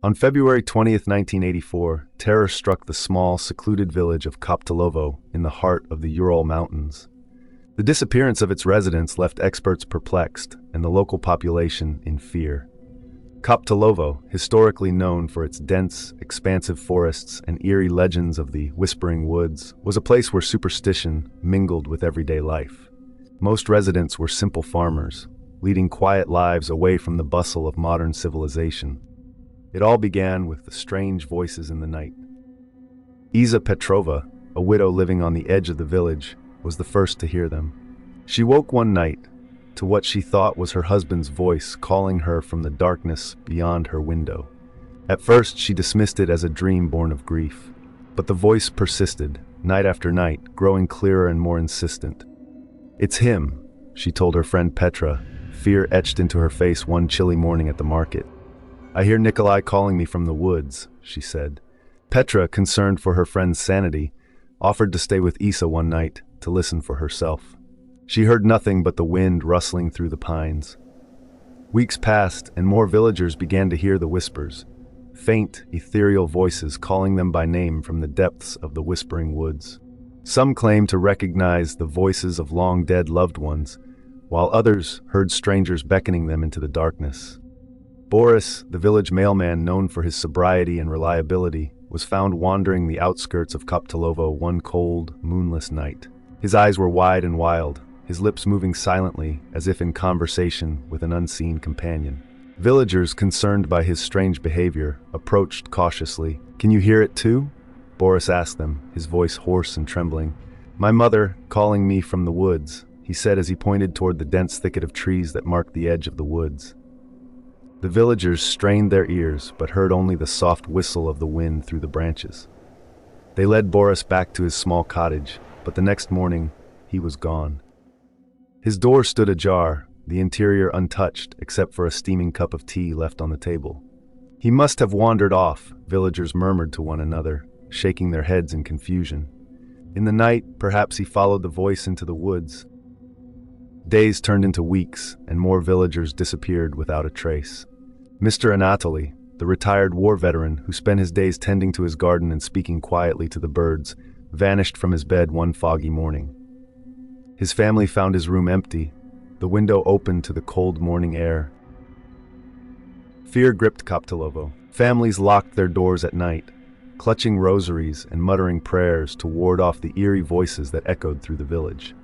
On February 20th, 1984, terror struck the small, secluded village of Koptelovo in the heart of the Ural Mountains. The disappearance of its residents left experts perplexed and the local population in fear. Koptelovo, historically known for its dense, expansive forests and eerie legends of the Whispering Woods, was a place where superstition mingled with everyday life. Most residents were simple farmers, leading quiet lives away from the bustle of modern civilization. It all began with the strange voices in the night. Petrova, a widow living on the edge of the village, was the first to hear them. She woke one night to what she thought was her husband's voice calling her from the darkness beyond her window. At first, she dismissed it as a dream born of grief, but the voice persisted, night after night, growing clearer and more insistent. "It's him," she told her friend Petra, fear etched into her face one chilly morning at the market. "I hear Nikolai calling me from the woods," she said. Petra, concerned for her friend's sanity, offered to stay with Isa one night to listen for herself. She heard nothing but the wind rustling through the pines. Weeks passed, and more villagers began to hear the whispers, faint, ethereal voices calling them by name from the depths of the Whispering Woods. Some claimed to recognize the voices of long-dead loved ones, while others heard strangers beckoning them into the darkness. Boris, the village mailman known for his sobriety and reliability, was found wandering the outskirts of Koptelovo one cold, moonless night. His eyes were wide and wild, his lips moving silently as if in conversation with an unseen companion. Villagers, concerned by his strange behavior, approached cautiously. "Can you hear it too?" Boris asked them, his voice hoarse and trembling. "My mother calling me from the woods," he said as he pointed toward the dense thicket of trees that marked the edge of the woods. The villagers strained their ears, but heard only the soft whistle of the wind through the branches. They led Boris back to his small cottage, but the next morning, he was gone. His door stood ajar, the interior untouched except for a steaming cup of tea left on the table. "He must have wandered off," villagers murmured to one another, shaking their heads in confusion. "In the night, perhaps he followed the voice into the woods." Days turned into weeks, and more villagers disappeared without a trace. Mr. Anatoly, the retired war veteran who spent his days tending to his garden and speaking quietly to the birds, vanished from his bed one foggy morning. His family found his room empty, the window open to the cold morning air. Fear gripped Koptelovo. Families locked their doors at night, clutching rosaries and muttering prayers to ward off the eerie voices that echoed through the village.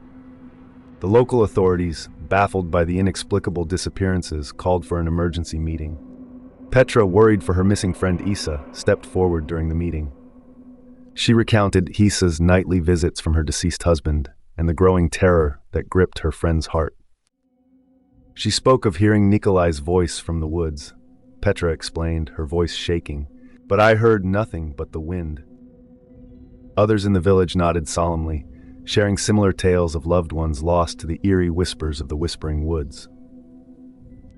The local authorities, baffled by the inexplicable disappearances, called for an emergency meeting. Petra, worried for her missing friend Isa, stepped forward during the meeting. She recounted Isa's nightly visits from her deceased husband and the growing terror that gripped her friend's heart. She spoke of hearing Nikolai's voice from the woods. Petra explained, her voice shaking, "But I heard nothing but the wind." Others in the village nodded solemnly, sharing similar tales of loved ones lost to the eerie whispers of the Whispering Woods.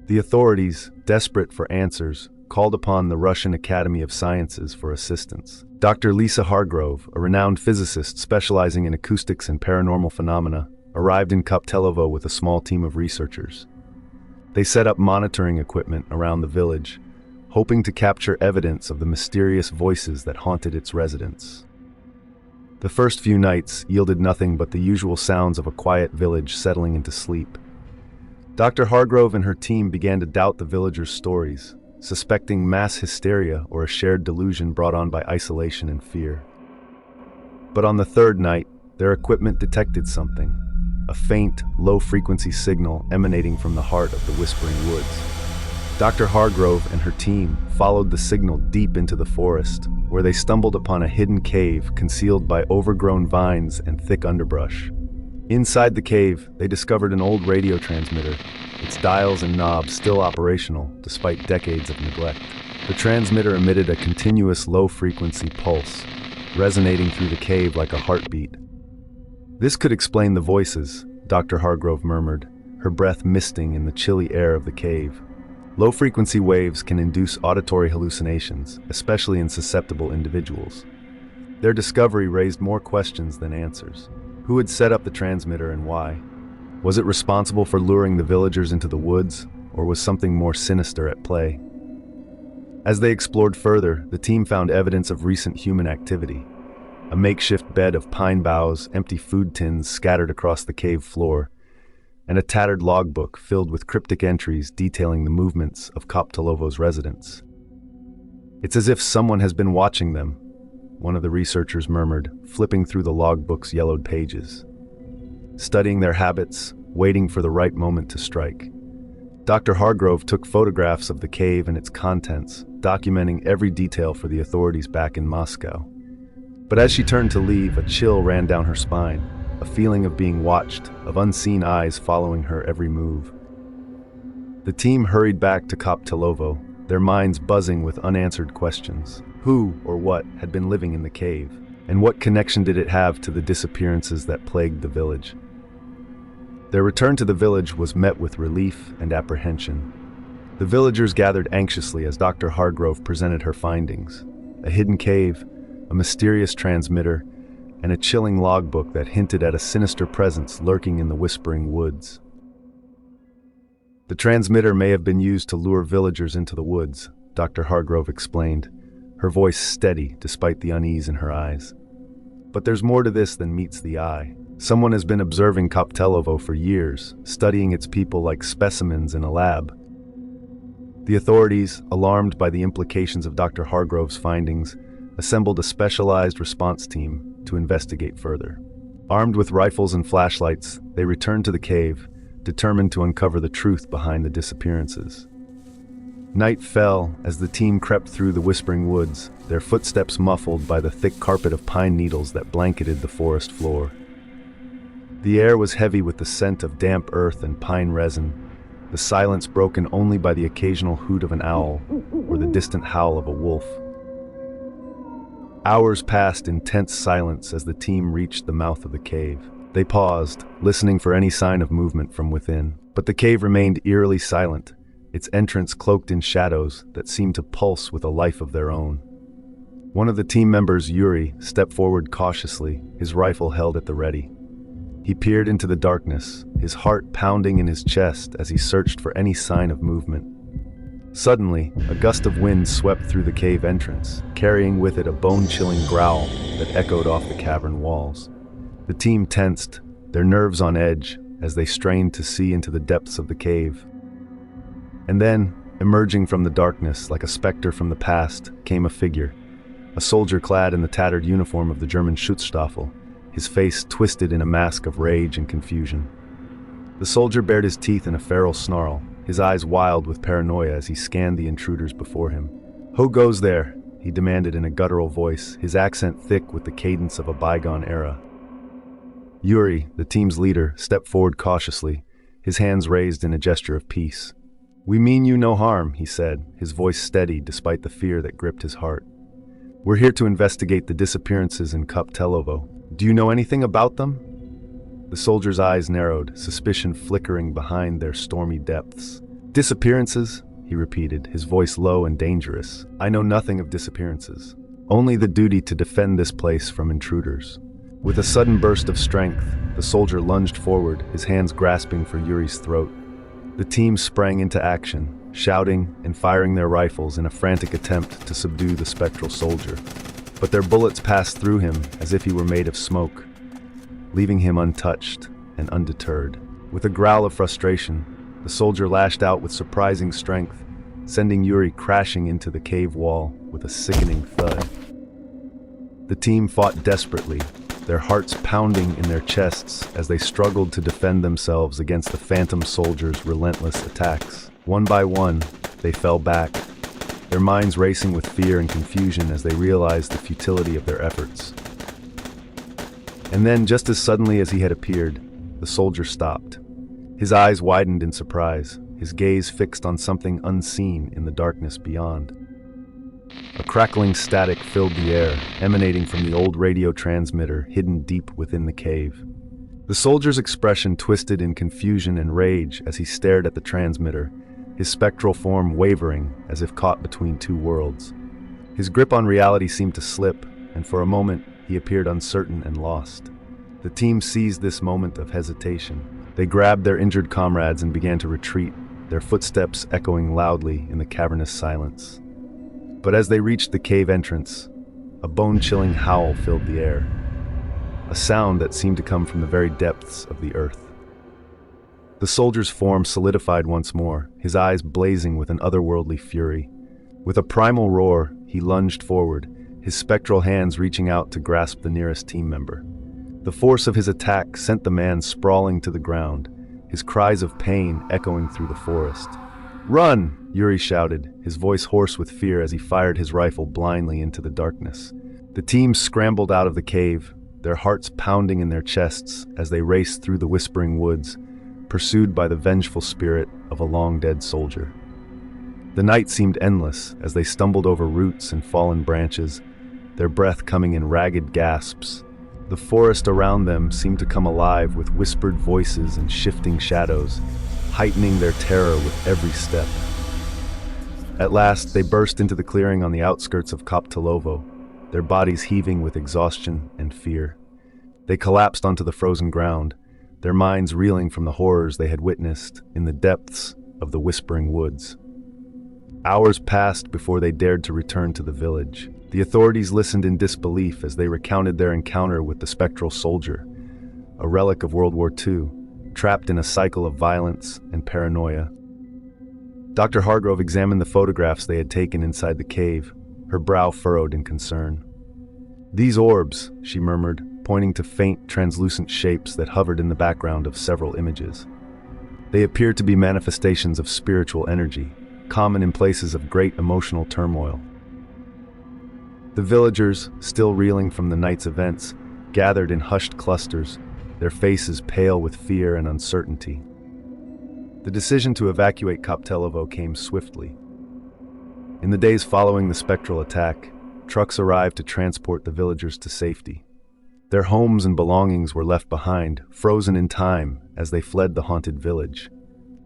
The authorities, desperate for answers, called upon the Russian Academy of Sciences for assistance. Dr. Lisa Hargrove, a renowned physicist specializing in acoustics and paranormal phenomena, arrived in Koptelovo with a small team of researchers. They set up monitoring equipment around the village, hoping to capture evidence of the mysterious voices that haunted its residents. The first few nights yielded nothing but the usual sounds of a quiet village settling into sleep. Dr. Hargrove and her team began to doubt the villagers' stories, suspecting mass hysteria or a shared delusion brought on by isolation and fear. But on the third night, their equipment detected something, a faint, low-frequency signal emanating from the heart of the Whispering Woods. Dr. Hargrove and her team followed the signal deep into the forest, where they stumbled upon a hidden cave concealed by overgrown vines and thick underbrush. Inside the cave, they discovered an old radio transmitter, its dials and knobs still operational despite decades of neglect. The transmitter emitted a continuous low-frequency pulse, resonating through the cave like a heartbeat. "This could explain the voices," Dr. Hargrove murmured, her breath misting in the chilly air of the cave. Low-frequency waves can induce auditory hallucinations, especially in susceptible individuals. Their discovery raised more questions than answers. Who had set up the transmitter and why? Was it responsible for luring the villagers into the woods, or was something more sinister at play? As they explored further, the team found evidence of recent human activity. A makeshift bed of pine boughs, empty food tins scattered across the cave floor, and a tattered logbook filled with cryptic entries detailing the movements of Koptelovo's residents. "It's as if someone has been watching them," one of the researchers murmured, flipping through the logbook's yellowed pages. "Studying their habits, waiting for the right moment to strike." Dr. Hargrove took photographs of the cave and its contents, documenting every detail for the authorities back in Moscow. But as she turned to leave, a chill ran down her spine, a feeling of being watched, of unseen eyes following her every move. The team hurried back to Koptelovo, their minds buzzing with unanswered questions. Who or what had been living in the cave? And what connection did it have to the disappearances that plagued the village? Their return to the village was met with relief and apprehension. The villagers gathered anxiously as Dr. Hargrove presented her findings. A hidden cave, a mysterious transmitter, and a chilling logbook that hinted at a sinister presence lurking in the whispering woods. "The transmitter may have been used to lure villagers into the woods," Dr. Hargrove explained, her voice steady despite the unease in her eyes. "But there's more to this than meets the eye. Someone has been observing Koptelovo for years, studying its people like specimens in a lab." The authorities, alarmed by the implications of Dr. Hargrove's findings, assembled a specialized response team to investigate further. Armed with rifles and flashlights, they returned to the cave, determined to uncover the truth behind the disappearances. Night fell as the team crept through the whispering woods, their footsteps muffled by the thick carpet of pine needles that blanketed the forest floor. The air was heavy with the scent of damp earth and pine resin, the silence broken only by the occasional hoot of an owl or the distant howl of a wolf. Hours passed in tense silence as the team reached the mouth of the cave. They paused, listening for any sign of movement from within. But the cave remained eerily silent, its entrance cloaked in shadows that seemed to pulse with a life of their own. One of the team members, Yuri, stepped forward cautiously, his rifle held at the ready. He peered into the darkness, his heart pounding in his chest as he searched for any sign of movement. Suddenly, a gust of wind swept through the cave entrance, carrying with it a bone-chilling growl that echoed off the cavern walls. The team tensed, their nerves on edge, as they strained to see into the depths of the cave. And then, emerging from the darkness like a specter from the past, came a figure, a soldier clad in the tattered uniform of the German Schutzstaffel, his face twisted in a mask of rage and confusion. The soldier bared his teeth in a feral snarl, his eyes wild with paranoia as he scanned the intruders before him. "Who goes there?" he demanded in a guttural voice, his accent thick with the cadence of a bygone era. Yuri, the team's leader, stepped forward cautiously, his hands raised in a gesture of peace. "We mean you no harm," he said, his voice steady despite the fear that gripped his heart. "We're here to investigate the disappearances in Koptelovo. Do you know anything about them?" The soldier's eyes narrowed, suspicion flickering behind their stormy depths. "Disappearances?" he repeated, his voice low and dangerous. "I know nothing of disappearances. Only the duty to defend this place from intruders." With a sudden burst of strength, the soldier lunged forward, his hands grasping for Yuri's throat. The team sprang into action, shouting and firing their rifles in a frantic attempt to subdue the spectral soldier. But their bullets passed through him as if he were made of smoke, leaving him untouched and undeterred. With a growl of frustration, the soldier lashed out with surprising strength, sending Yuri crashing into the cave wall with a sickening thud. The team fought desperately, their hearts pounding in their chests as they struggled to defend themselves against the phantom soldier's relentless attacks. One by one, they fell back, their minds racing with fear and confusion as they realized the futility of their efforts. And then, just as suddenly as he had appeared, the soldier stopped. His eyes widened in surprise, his gaze fixed on something unseen in the darkness beyond. A crackling static filled the air, emanating from the old radio transmitter hidden deep within the cave. The soldier's expression twisted in confusion and rage as he stared at the transmitter, his spectral form wavering as if caught between two worlds. His grip on reality seemed to slip, and for a moment, he appeared uncertain and lost. The team seized this moment of hesitation. They grabbed their injured comrades and began to retreat, their footsteps echoing loudly in the cavernous silence. But as they reached the cave entrance, a bone-chilling howl filled the air, a sound that seemed to come from the very depths of the earth. The soldier's form solidified once more, his eyes blazing with an otherworldly fury. With a primal roar, he lunged forward, his spectral hands reaching out to grasp the nearest team member. The force of his attack sent the man sprawling to the ground, his cries of pain echoing through the forest. "Run!" Yuri shouted, his voice hoarse with fear as he fired his rifle blindly into the darkness. The team scrambled out of the cave, their hearts pounding in their chests as they raced through the whispering woods, pursued by the vengeful spirit of a long-dead soldier. The night seemed endless as they stumbled over roots and fallen branches, their breath coming in ragged gasps. The forest around them seemed to come alive with whispered voices and shifting shadows, heightening their terror with every step. At last, they burst into the clearing on the outskirts of Koptelovo, their bodies heaving with exhaustion and fear. They collapsed onto the frozen ground, their minds reeling from the horrors they had witnessed in the depths of the whispering woods. Hours passed before they dared to return to the village. The authorities listened in disbelief as they recounted their encounter with the spectral soldier, a relic of World War II, trapped in a cycle of violence and paranoia. Dr. Hargrove examined the photographs they had taken inside the cave, her brow furrowed in concern. "These orbs," she murmured, pointing to faint, translucent shapes that hovered in the background of several images. "They appear to be manifestations of spiritual energy, common in places of great emotional turmoil." The villagers, still reeling from the night's events, gathered in hushed clusters, their faces pale with fear and uncertainty. The decision to evacuate Koptelovo came swiftly. In the days following the spectral attack, trucks arrived to transport the villagers to safety. Their homes and belongings were left behind, frozen in time as they fled the haunted village.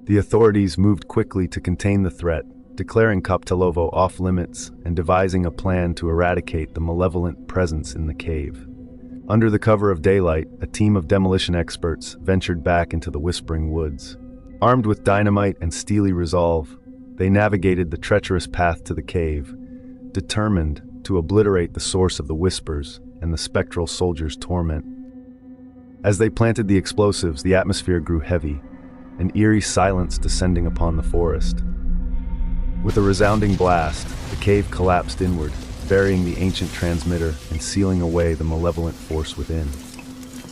The authorities moved quickly to contain the threat, declaring Koptelovo off-limits and devising a plan to eradicate the malevolent presence in the cave. Under the cover of daylight, a team of demolition experts ventured back into the whispering woods. Armed with dynamite and steely resolve, they navigated the treacherous path to the cave, determined to obliterate the source of the whispers and the spectral soldier's torment. As they planted the explosives, the atmosphere grew heavy, an eerie silence descending upon the forest. With a resounding blast, the cave collapsed inward, burying the ancient transmitter and sealing away the malevolent force within.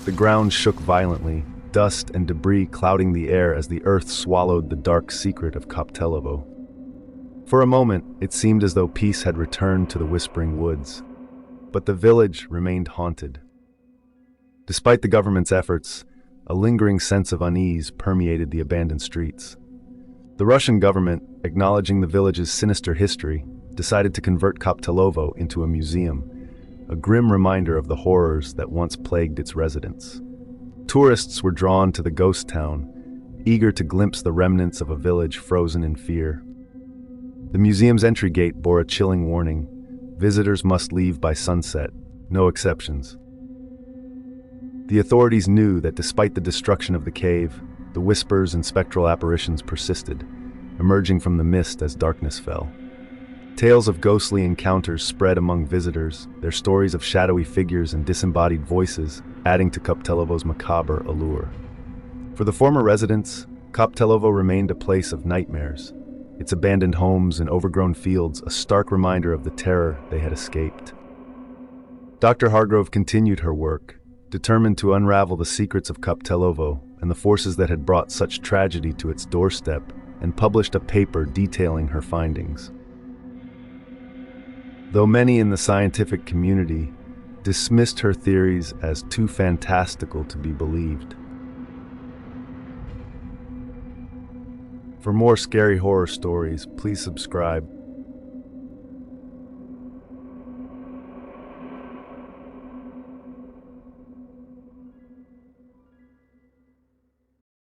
The ground shook violently, dust and debris clouding the air as the earth swallowed the dark secret of Koptelovo. For a moment, it seemed as though peace had returned to the whispering woods, but the village remained haunted. Despite the government's efforts, a lingering sense of unease permeated the abandoned streets. The Russian government, acknowledging the village's sinister history, decided to convert Koptelovo into a museum, a grim reminder of the horrors that once plagued its residents. Tourists were drawn to the ghost town, eager to glimpse the remnants of a village frozen in fear. The museum's entry gate bore a chilling warning: visitors must leave by sunset, no exceptions. The authorities knew that despite the destruction of the cave, the whispers and spectral apparitions persisted, emerging from the mist as darkness fell. Tales of ghostly encounters spread among visitors, their stories of shadowy figures and disembodied voices adding to Koptelovo's macabre allure. For the former residents, Koptelovo remained a place of nightmares, its abandoned homes and overgrown fields a stark reminder of the terror they had escaped. Dr. Hargrove continued her work, determined to unravel the secrets of Koptelovo and the forces that had brought such tragedy to its doorstep, and published a paper detailing her findings. Though many in the scientific community dismissed her theories as too fantastical to be believed. For more scary horror stories, please subscribe.